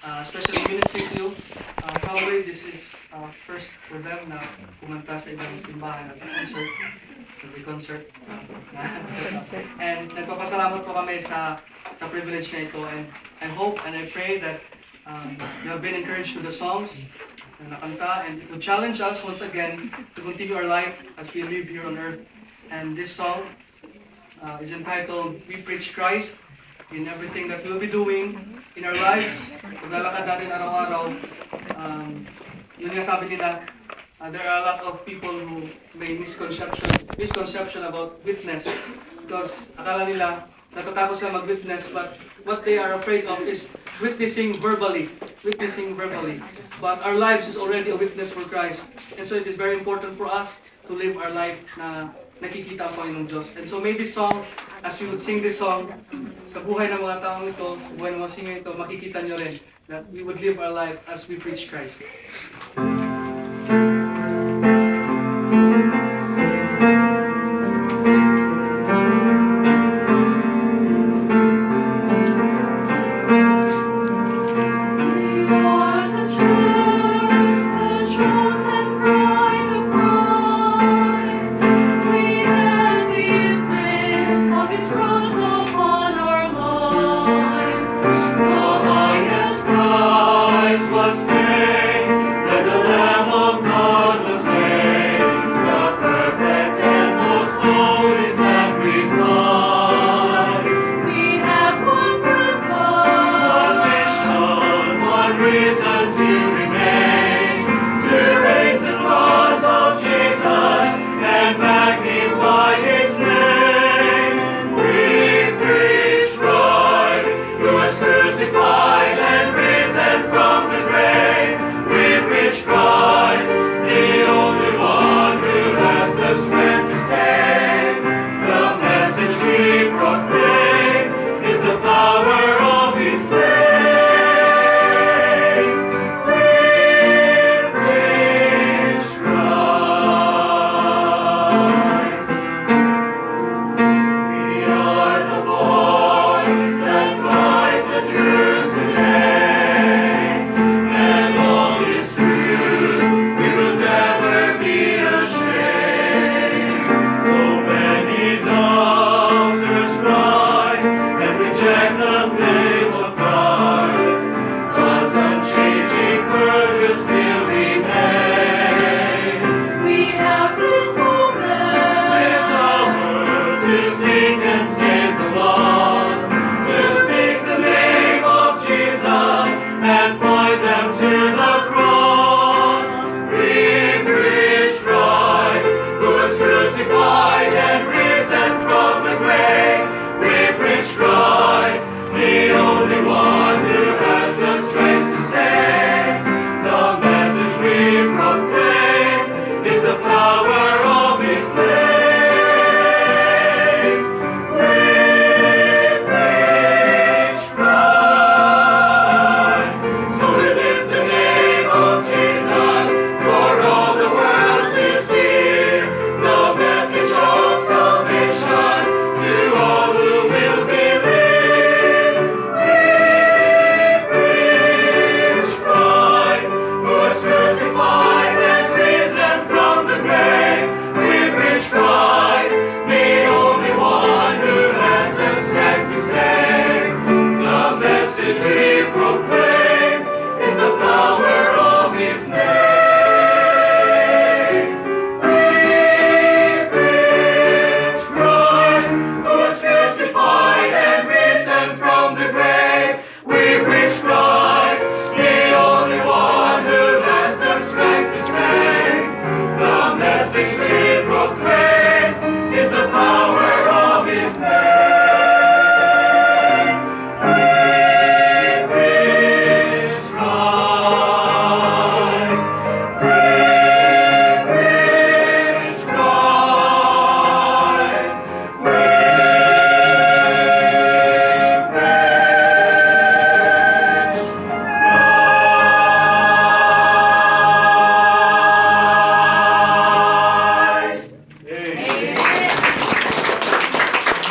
especially ministry to you. Probably this is first for them na pumunta sa ibang simbahan at concert. Concert. And nagpapasalamat po kami sa privilege na ito. And I hope and I pray that you have been encouraged to the songs na nakanta, and it will challenge us once again to continue our life as we live here on earth. And this song is entitled, We Preach Christ. In everything that we'll be doing in our lives, paglalakad natin araw-araw, yun nga sabi nila, there are a lot of people who may misconception about witness, because akala nila natatakot sila mag-witness, but what they are afraid of is witnessing verbally. But our lives is already a witness for Christ, and so it is very important for us to live our life na nakikita ang Panginoong Diyos. And so may this song, as you would sing this song, sa buhay ng mga taong ito, sa buhay ng mga singer ito, makikita nyo rin that we would live our life as we preach Christ. Reason to